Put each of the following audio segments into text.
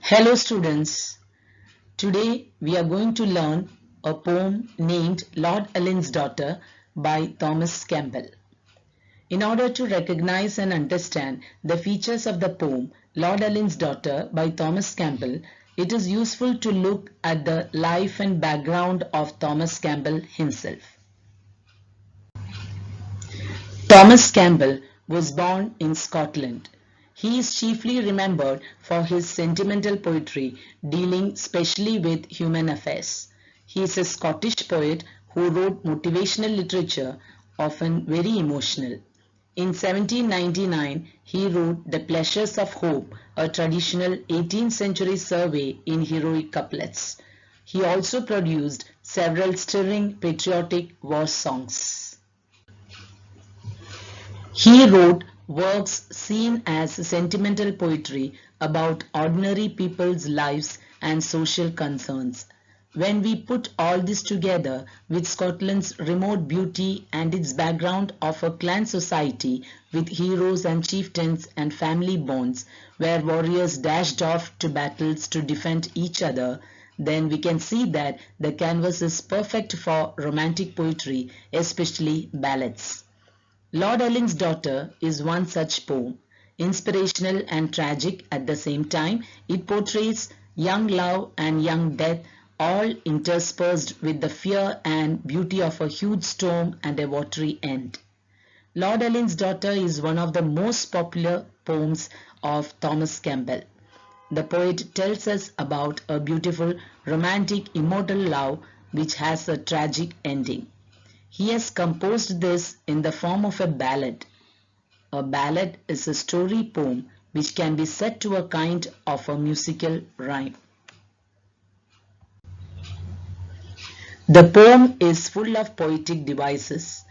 Hello students, today we are going to learn a poem named Lord Ullin's Daughter by Thomas Campbell. In order to recognize and understand the features of the poem Lord Ullin's Daughter by Thomas Campbell, it is useful to look at the life and background of Thomas Campbell himself. Thomas Campbell was born in Scotland. He is chiefly remembered for his sentimental poetry dealing specially with human affairs. He is a Scottish poet who wrote motivational literature, often very emotional. In 1799, he wrote The Pleasures of Hope, a traditional 18th century survey in heroic couplets. He also produced several stirring patriotic war songs. He wrote works seen as sentimental poetry about ordinary people's lives and social concerns. When we put all this together with Scotland's remote beauty and its background of a clan society with heroes and chieftains and family bonds where warriors dashed off to battles to defend each other, then we can see that the canvas is perfect for romantic poetry, especially ballads. Lord Ullin's Daughter is one such poem. Inspirational and tragic at the same time, it portrays young love and young death, all interspersed with the fear and beauty of a huge storm and a watery end. Lord Ullin's Daughter is one of the most popular poems of Thomas Campbell. The poet tells us about a beautiful, romantic, immortal love which has a tragic ending. He has composed this in the form of a ballad. A ballad is a story poem which can be set to a kind of a musical rhyme. The poem is full of poetic devices.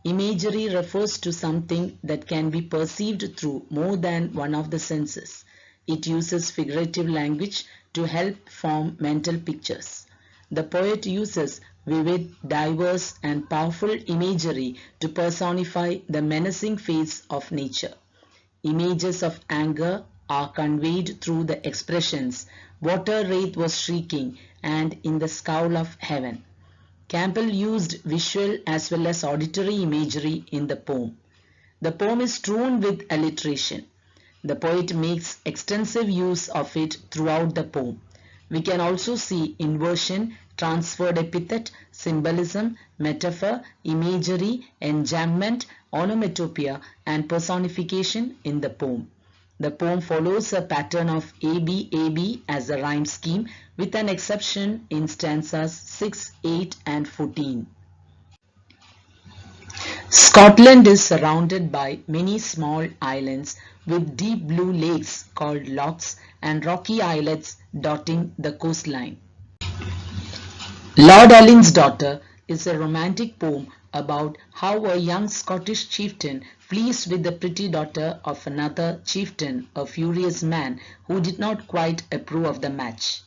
Imagery refers to something that can be perceived through more than one of the senses. It uses figurative language to help form mental pictures. The poet uses vivid, diverse, and powerful imagery to personify the menacing face of nature. Images of anger are conveyed through the expressions "water wraith was shrieking" and "in the scowl of heaven." Campbell used visual as well as auditory imagery in the poem. The poem is strewn with alliteration. The poet makes extensive use of it throughout the poem. We can also see inversion, transferred epithet, symbolism, metaphor, imagery, enjambment, onomatopoeia, and personification in the poem. The poem follows a pattern of ABAB as a rhyme scheme, with an exception in stanzas 6, 8, and 14. Scotland is surrounded by many small islands with deep blue lakes called lochs and rocky islets dotting the coastline. Lord Ullin's Daughter is a romantic poem about how a young Scottish chieftain flees with the pretty daughter of another chieftain, a furious man who did not quite approve of the match.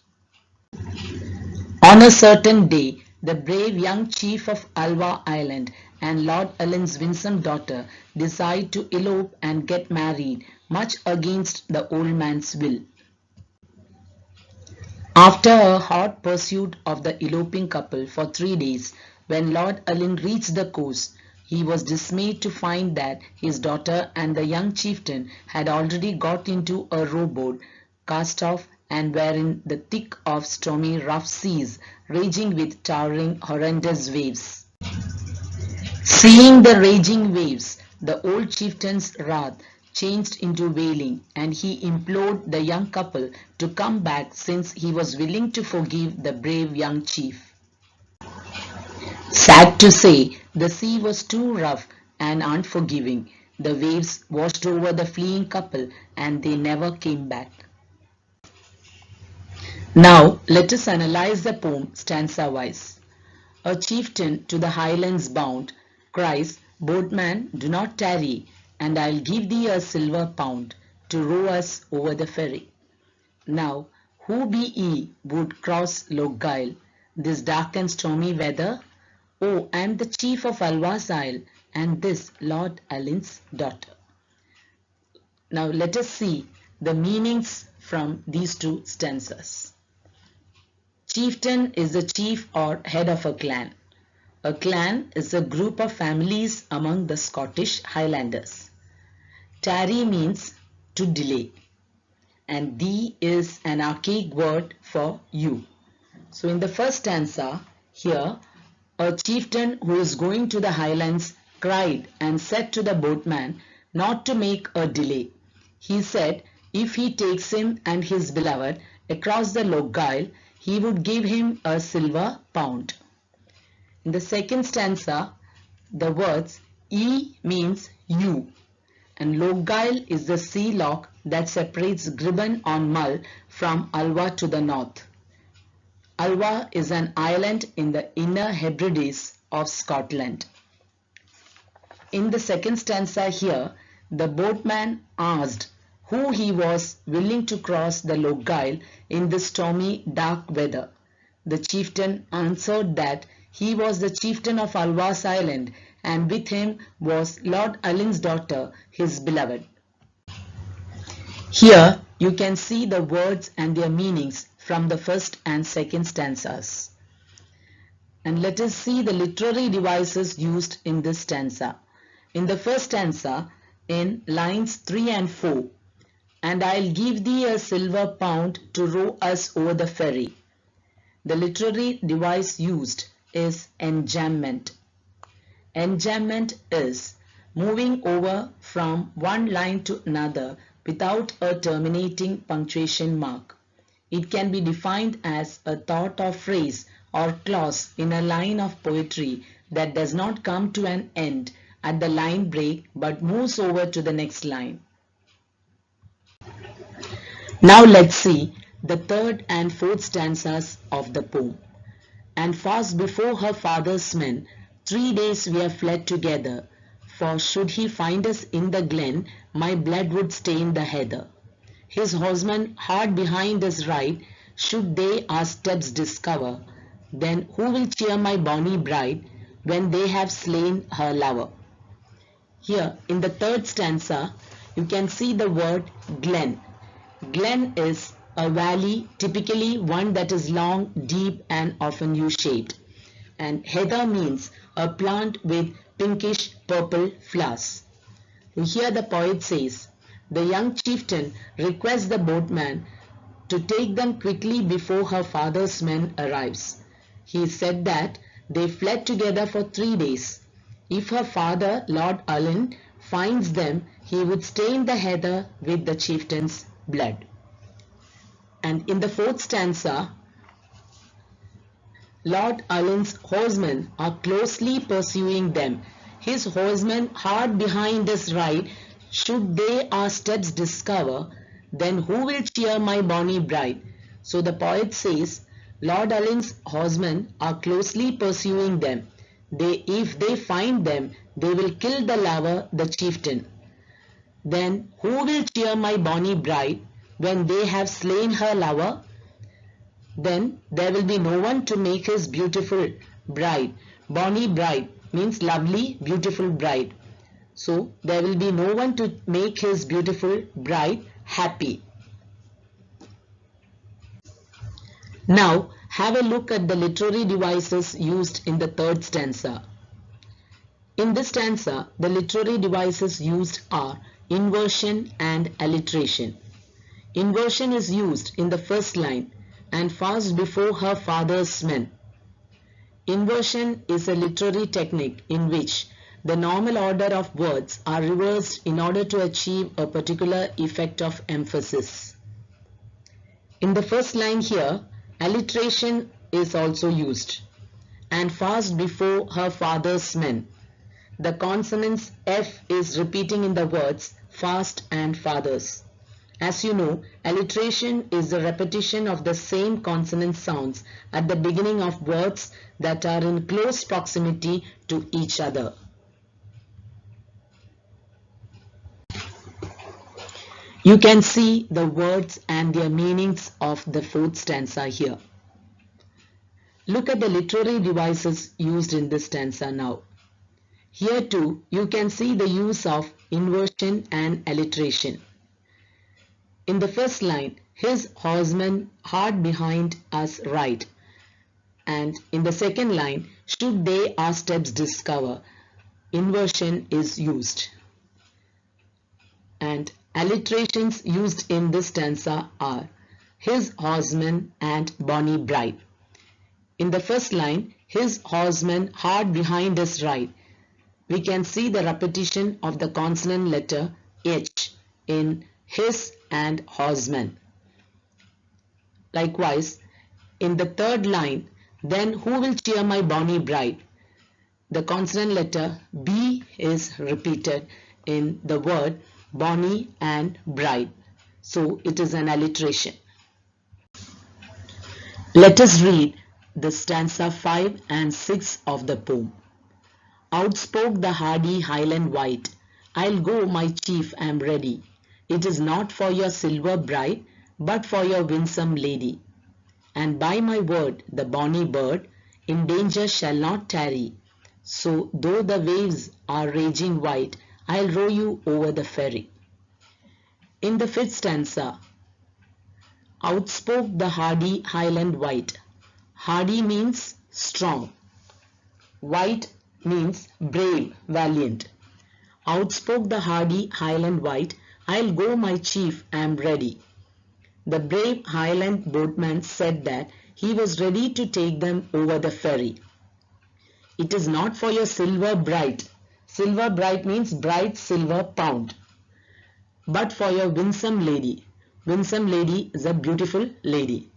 On a certain day, the brave young chief of Alva Island and Lord Ullin's winsome daughter decide to elope and get married, much against the old man's will. After a hot pursuit of the eloping couple for 3 days, when Lord Ullin reached the coast, he was dismayed to find that his daughter and the young chieftain had already got into a rowboat, cast off, and were in the thick of stormy rough seas, raging with towering horrendous waves. Seeing the raging waves, the old chieftain's wrath changed into wailing, and he implored the young couple to come back since he was willing to forgive the brave young chief. Sad to say, the sea was too rough and unforgiving. The waves washed over the fleeing couple and they never came back. Now let us analyze the poem stanza-wise. A chieftain to the highlands bound cries, "Boatman, do not tarry, and I'll give thee a silver pound to row us over the ferry." Now, who be ye would cross Lochgyle, this dark and stormy weather? Oh, I am the chief of Alva's Isle, and this Lord Ullin's daughter. Now let us see the meanings from these two stanzas. Chieftain is the chief or head of a clan. A clan is a group of families among the Scottish Highlanders. Tarry means to delay, and thee is an archaic word for you. So in the first stanza here, a chieftain who is going to the highlands cried and said to the boatman not to make a delay. He said if he takes him and his beloved across the Lochgyle, he would give him a silver pound. In the second stanza, the words E means you, and Lochgyle is the sea loch that separates Gribben on Mull from Alva to the north. Alva is an island in the Inner Hebrides of Scotland. In the second stanza here, the boatman asked who he was willing to cross the Lochgyle in the stormy, dark weather. The chieftain answered that he was the chieftain of Alva's island, and with him was Lord Ullin's daughter, his beloved. Here you can see the words and their meanings from the first and second stanzas. And let us see the literary devices used in this stanza. In the first stanza, in lines 3 and 4, and I'll give thee a silver pound to row us over the ferry. The literary device used is enjambment. Enjambment is moving over from one line to another without a terminating punctuation mark. It can be defined as a thought or phrase or clause in a line of poetry that does not come to an end at the line break but moves over to the next line. Now let's see the third and fourth stanzas of the poem. And fast before her father's men 3 days we have fled together, for should he find us in the glen, my blood would stain the heather. His horsemen hard behind us ride, should they our steps discover, then who will cheer my bonny bride when they have slain her lover? Here in the third stanza, you can see the word glen. Glen is a valley, typically one that is long, deep and often U-shaped. And heather means a plant with pinkish purple flowers. Here the poet says, the young chieftain requests the boatman to take them quickly before her father's men arrives. He said that they fled together for 3 days. If her father, Lord Ullin, finds them, he would stain the heather with the chieftain's blood. And in the fourth stanza, Lord Ullin's horsemen are closely pursuing them. His horsemen hard behind us ride, should they our steps discover, then who will cheer my bonny bride? So the poet says, Lord Ullin's horsemen are closely pursuing them. If they find them, they will kill the lover, the chieftain. Then who will cheer my bonny bride when they have slain her lover? Then there will be no one to make his beautiful bride. Bonny bride means lovely, beautiful bride. So there will be no one to make his beautiful bride happy. Now have a look at the literary devices used in the third stanza. In this stanza, the literary devices used are inversion and alliteration. Inversion is used in the first line, and fast before her father's men. Inversion is a literary technique in which the normal order of words are reversed in order to achieve a particular effect of emphasis. In the first line here, alliteration is also used. And fast before her father's men. The consonants F is repeating in the words fast and fathers. As you know, alliteration is the repetition of the same consonant sounds at the beginning of words that are in close proximity to each other. You can see the words and their meanings of the fourth stanza here. Look at the literary devices used in this stanza now. Here too, you can see the use of inversion and alliteration. In the first line, his horsemen hard behind us ride. And in the second line, should they our steps discover, inversion is used. And alliterations used in this stanza are his horsemen and bonny bride. In the first line, his horsemen hard behind us ride, we can see the repetition of the consonant letter H in his and horsemen. Likewise, in the third line, then who will cheer my bonny bride? The consonant letter B is repeated in the word bonny and bride. So it is an alliteration. Let us read the stanza 5 and 6 of the poem. Outspoke the hardy Highland wight, I'll go, my chief, am ready. It is not for your silver bride, but for your winsome lady. And by my word, the bonny bird, in danger shall not tarry. So though the waves are raging wide, I'll row you over the ferry. In the fifth stanza, outspoke the hardy Highland wight. Hardy means strong. Wight means brave, valiant. Outspoke the hardy Highland wight, I'll go, my chief, am ready. The brave Highland boatman said that he was ready to take them over the ferry. It is not for your silver bride. Silver bride means bright silver pound. But for your winsome lady. Winsome lady is a beautiful lady.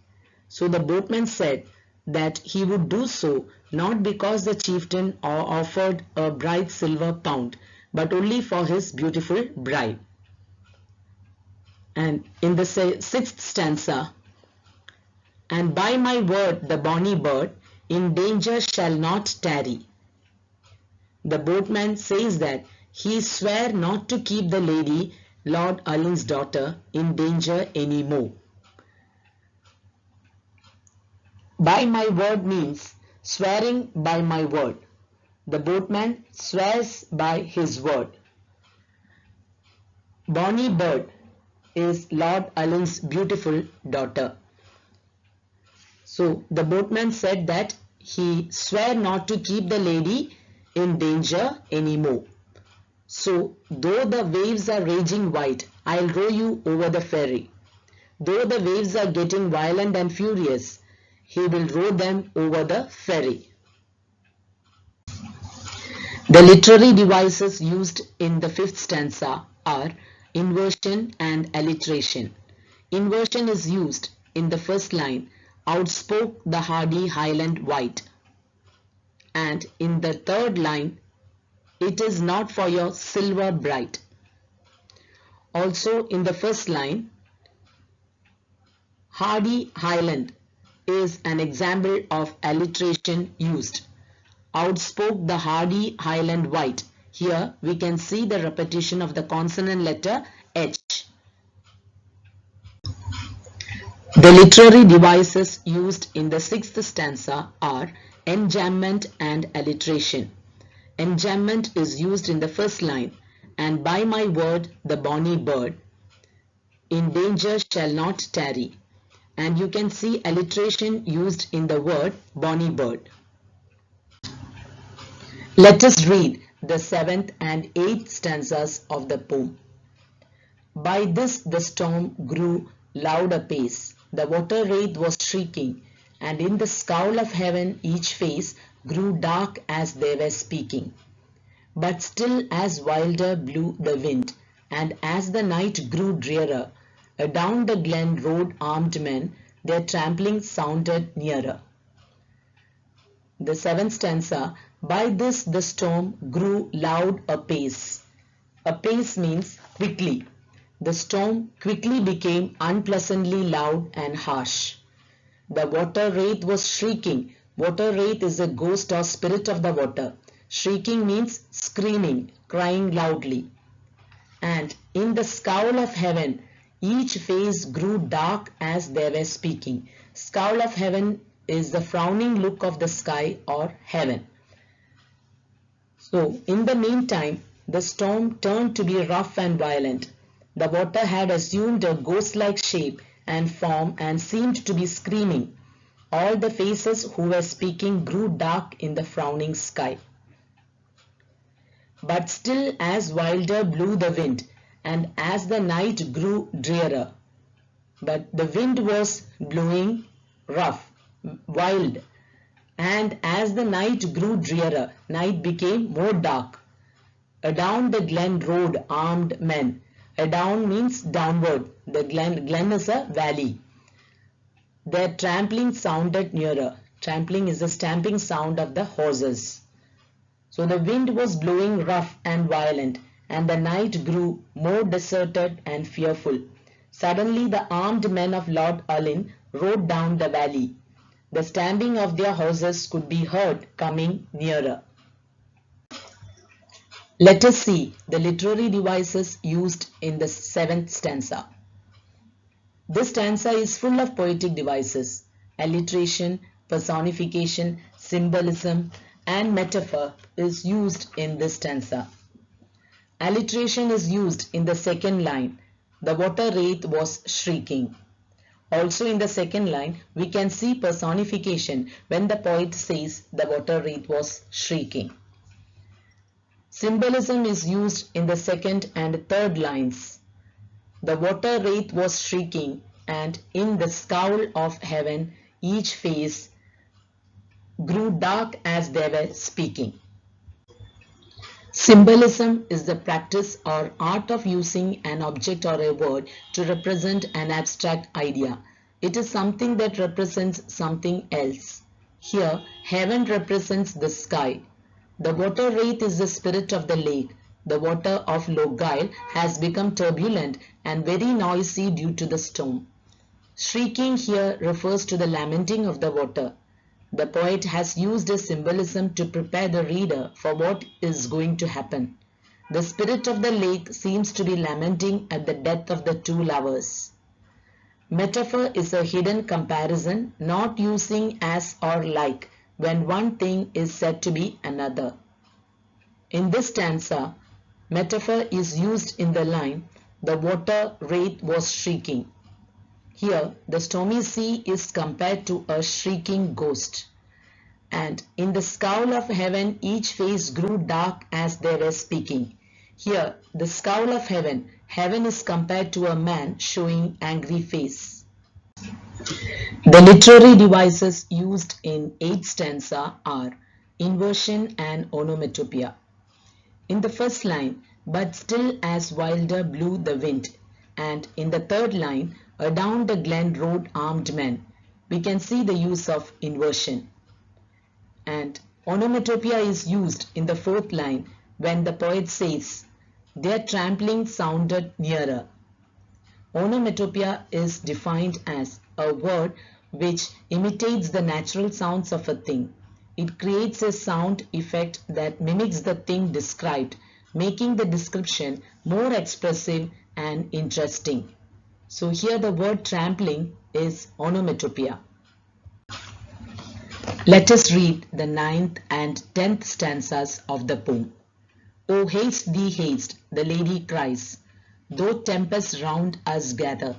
So the boatman said that he would do so not because the chieftain offered a bright silver pound, but only for his beautiful bride. And in the sixth stanza, and by my word the bonny bird in danger shall not tarry. The boatman says that he sware not to keep the lady, Lord Ullin's daughter, in danger any more. By my word means swearing by my word. The boatman swears by his word. Bonny bird is Lord Ullin's beautiful daughter. So the boatman said that he swore not to keep the lady in danger anymore. So though the waves are raging wide, I'll row you over the ferry. Though the waves are getting violent and furious, he will row them over the ferry. The literary devices used in the fifth stanza are inversion and alliteration. Inversion is used in the first line, outspoke the hardy Highland wight. And in the third line, it is not for your silver bride. Also in the first line, hardy Highland is an example of alliteration used. Outspoke the hardy Highland wight. Here we can see the repetition of the consonant letter H. The literary devices used in the sixth stanza are enjambment and alliteration. Enjambment is used in the first line, and by my word the bonny bird in danger shall not tarry. And you can see alliteration used in the word bonny bird. Let us read the seventh and eighth stanzas of the poem. By this the storm grew loud apace, the water wraith was shrieking, and in the scowl of heaven each face grew dark as they were speaking. But still as wilder blew the wind, and as the night grew drearer, adown the glen rode armed men, their trampling sounded nearer. The seventh stanza, by this the storm grew loud apace. Apace means quickly. The storm quickly became unpleasantly loud and harsh. The water wraith was shrieking. Water wraith is a ghost or spirit of the water. Shrieking means screaming, crying loudly. And in the scowl of heaven, each face grew dark as they were speaking. Scowl of heaven is the frowning look of the sky or heaven. So, in the meantime, the storm turned to be rough and violent. The water had assumed a ghost-like shape and form and seemed to be screaming. All the faces who were speaking grew dark in the frowning sky. But still as wilder blew the wind, and as the night grew drearer. But the wind was blowing rough, wild, and as the night grew drearer, night became more dark. Adown the glen rode armed men. Adown means downward. The glen is a valley. Their trampling sounded nearer. Trampling is the stamping sound of the horses. So the wind was blowing rough and violent, and the night grew more deserted and fearful. Suddenly the armed men of Lord Ullin rode down the valley. The stamping of their horses could be heard coming nearer. Let us see the literary devices used in the 7th stanza. This stanza is full of poetic devices. Alliteration, personification, symbolism, and metaphor is used in this stanza. Alliteration is used in the second line. The water wraith was shrieking. Also in the second line, we can see personification when the poet says the water wraith was shrieking. Symbolism is used in the second and third lines. The water wraith was shrieking, and in the scowl of heaven each face grew dark as they were speaking. Symbolism is the practice or art of using an object or a word to represent an abstract idea. It is something that represents something else. Here, heaven represents the sky. The water wraith is the spirit of the lake. The water of Logile has become turbulent and very noisy due to the storm. Shrieking here refers to the lamenting of the water. The poet has used a symbolism to prepare the reader for what is going to happen. The spirit of the lake seems to be lamenting at the death of the two lovers. Metaphor is a hidden comparison, not using as or like when one thing is said to be another. In this stanza, metaphor is used in the line, the water wraith was shrieking. Here, the stormy sea is compared to a shrieking ghost. And in the scowl of heaven, each face grew dark as they were speaking. Here, the scowl of heaven, heaven is compared to a man showing angry face. The literary devices used in 8th stanza are inversion and onomatopoeia. In the first line, but still as wilder blew the wind, and in the third line, adown the glen rode armed men, we can see the use of inversion. And onomatopoeia is used in the fourth line when the poet says, their trampling sounded nearer. Onomatopoeia is defined as a word which imitates the natural sounds of a thing. It creates a sound effect that mimics the thing described, making the description more expressive and interesting. So here the word trampling is onomatopoeia. Let us read the 9th and 10th stanzas of the poem. O haste thee haste, the lady cries, though tempests round us gather,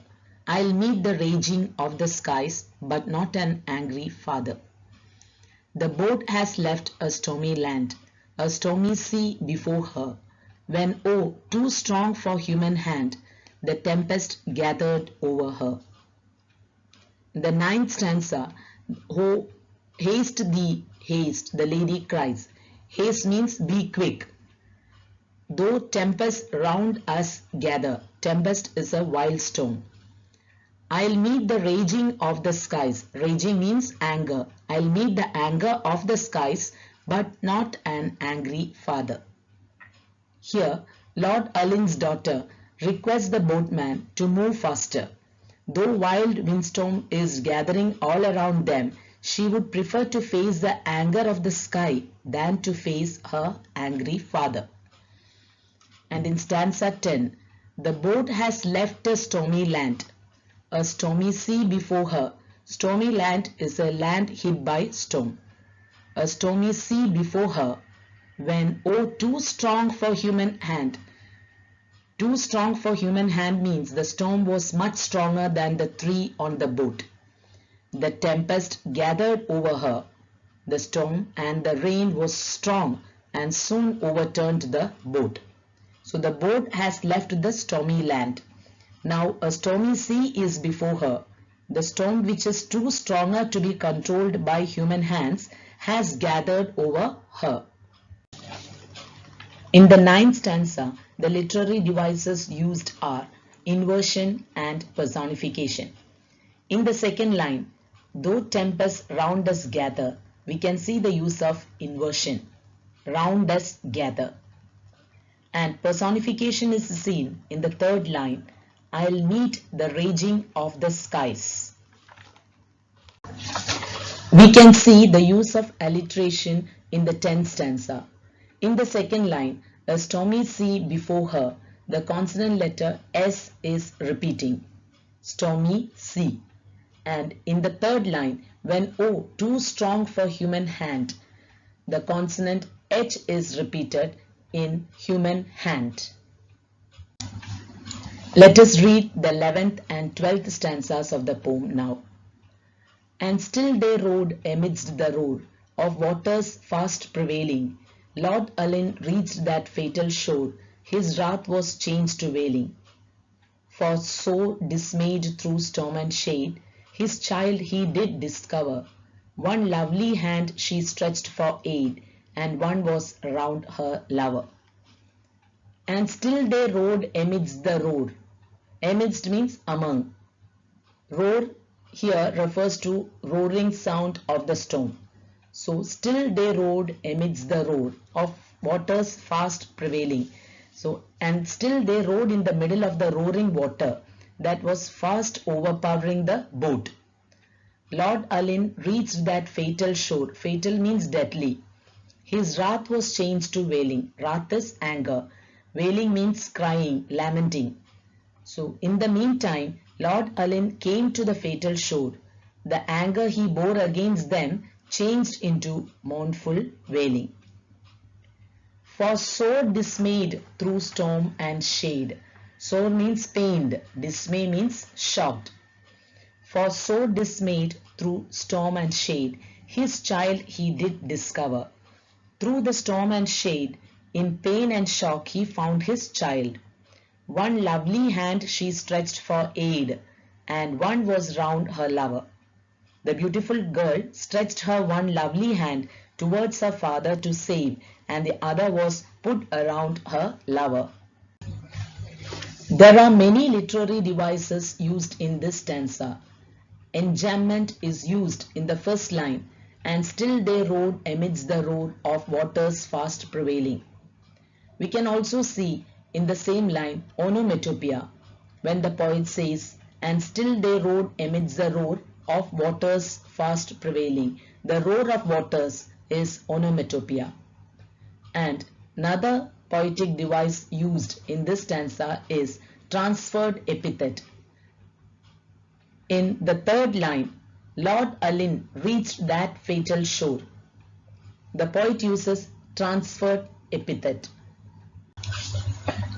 I'll meet the raging of the skies, but not an angry father. The boat has left a stormy land, a stormy sea before her, when, oh, too strong for human hand, the tempest gathered over her. The 9th stanza, oh, haste thee haste, the lady cries. Haste means be quick. Though tempests round us gather, tempest is a wild storm. I'll meet the raging of the skies. Raging means anger. I'll meet the anger of the skies, but not an angry father. Here, Lord Ullin's daughter requests the boatman to move faster. Though wild windstorm is gathering all around them, she would prefer to face the anger of the sky than to face her angry father. And in stanza 10, the boat has left a stormy land, a stormy sea before her. Stormy land is a land hit by storm. A stormy sea before her, when, oh, too strong for human hand, Too strong for human hand means the storm was much stronger than the three on the boat. The tempest gathered over her. The storm and the rain was strong and soon overturned the boat. So the boat has left the stormy land. Now a stormy sea is before her. The storm, which is too stronger to be controlled by human hands, has gathered over her. In the ninth stanza, the literary devices used are inversion and personification. In the second line, though tempests round us gather, we can see the use of inversion, round us gather. And personification is seen in the third line, I'll meet the raging of the skies. We can see the use of alliteration in the 10th stanza. In the second line, a stormy sea before her, the consonant letter S is repeating, stormy sea. And in the third line, when O too strong for human hand, the consonant H is repeated in human hand. Let us read the 11th and 12th stanzas of the poem now. And still they rode amidst the roar of waters fast prevailing. Lord Ullin reached that fatal shore, his wrath was changed to wailing. For so dismayed through storm and shade, his child he did discover. One lovely hand she stretched for aid, and one was round her lover. And still they rode amidst the roar. Amidst means among. Roar here refers to roaring sound of the storm. So still they rode amidst the roar of waters fast prevailing. So and still they rode in the middle of the roaring water that was fast overpowering the boat. Lord Ullin reached that fatal shore. Fatal means deadly. His wrath was changed to wailing. Wrath is anger. Wailing means crying, lamenting. So in the meantime, Lord Ullin came to the fatal shore. The anger he bore against them changed into mournful wailing. For sore dismayed through storm and shade. Sore means pained. Dismay means shocked. For so dismayed through storm and shade, his child he did discover. Through the storm and shade, in pain and shock he found his child. One lovely hand she stretched for aid, and one was round her lover. The beautiful girl stretched her one lovely hand towards her father to save, and the other was put around her lover. There are many literary devices used in this stanza. Enjambment is used in the first line, and still they rode amidst the roar of waters fast prevailing. We can also see in the same line onomatopoeia when the poet says, and still they rode amidst the roar of waters fast prevailing. The roar of waters is onomatopoeia. And another poetic device used in this stanza is transferred epithet. In the third line, Lord Ullin reached that fatal shore. The poet uses transferred epithet.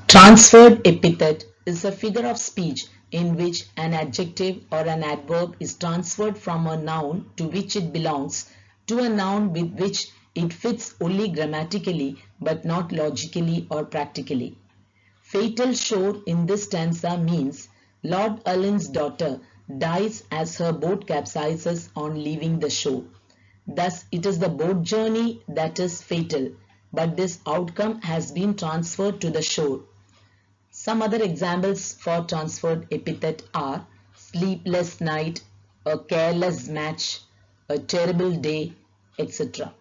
Transferred epithet is a figure of speech in which an adjective or an adverb is transferred from a noun to which it belongs to a noun with which it fits only grammatically but not logically or practically. Fatal shore in this stanza means Lord Ullin's daughter dies as her boat capsizes on leaving the shore. Thus, it is the boat journey that is fatal, but this outcome has been transferred to the shore. Some other examples for transferred epithet are sleepless night, a careless match, a terrible day, etc.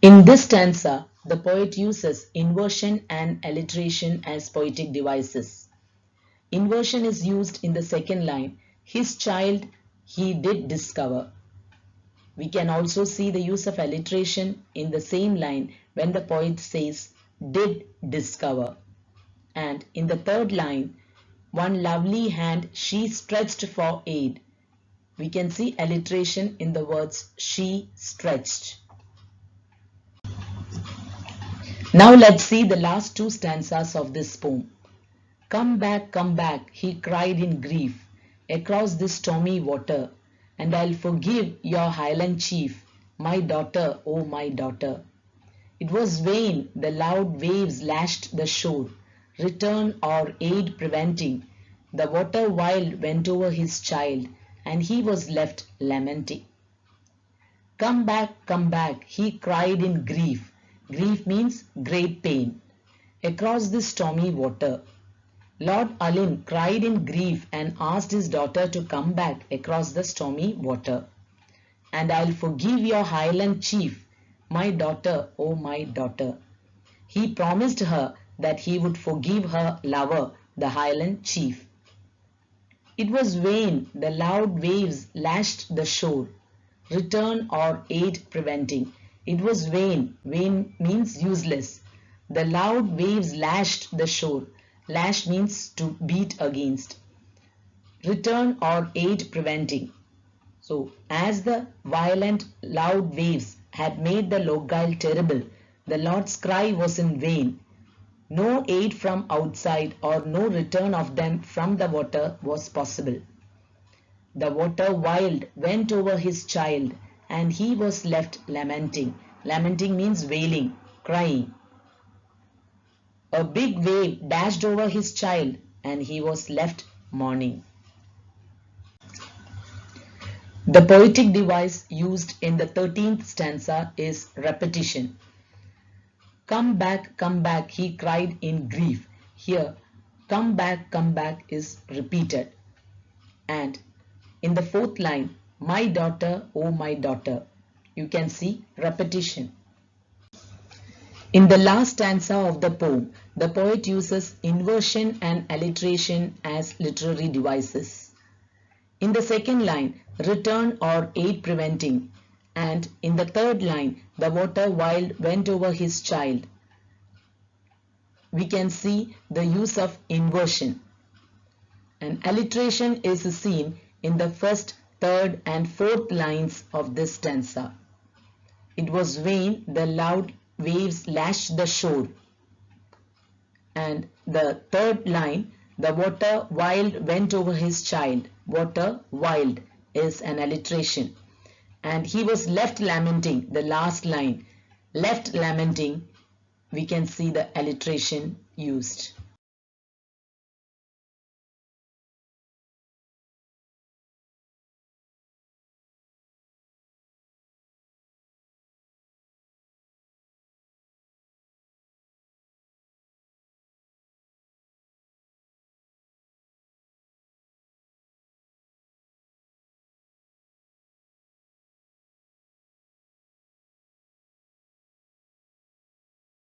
In this stanza, the poet uses inversion and alliteration as poetic devices. Inversion is used in the second line, his child he did discover. We can also see the use of alliteration in the same line when the poet says did discover. And in the third line, one lovely hand she stretched for aid. We can see alliteration in the words she stretched. Now let's see the last two stanzas of this poem. come back, he cried in grief, across this stormy water, and I'll forgive your Highland chief, my daughter, oh my daughter. It was vain, the loud waves lashed the shore, return or aid preventing. The water wild went over his child, and he was left lamenting. come back, he cried in grief. Grief means great pain. Across this stormy water. Lord Ullin cried in grief and asked his daughter to come back across the stormy water. And I'll forgive your Highland chief, my daughter, oh my daughter. He promised her that he would forgive her lover, the Highland chief. It was vain, the loud waves lashed the shore, return or aid preventing. It was vain, vain means useless. The loud waves lashed the shore. Lash means to beat against. Return or aid preventing. So, as the violent loud waves had made the Logile terrible, the Lord's cry was in vain. No aid from outside or no return of them from the water was possible. The water wild went over his child, and he was left lamenting. Lamenting means wailing, crying. A big wave dashed over his child, and he was left mourning. The poetic device used in the 13th stanza is repetition. come back, he cried in grief. Here, come back is repeated. And in the fourth line, my daughter, oh my daughter, you can see repetition. In the last stanza of the poem, the poet uses inversion and alliteration as literary devices. In the second line, return or aid preventing, and in the third line, the water wild went over his child, we can see the use of inversion. And alliteration is seen in the first, third and fourth lines of this stanza. It was vain, the loud waves lashed the shore. And the third line, the water wild went over his child. Water wild is an alliteration. And he was left lamenting, the last line. Left lamenting, we can see the alliteration used.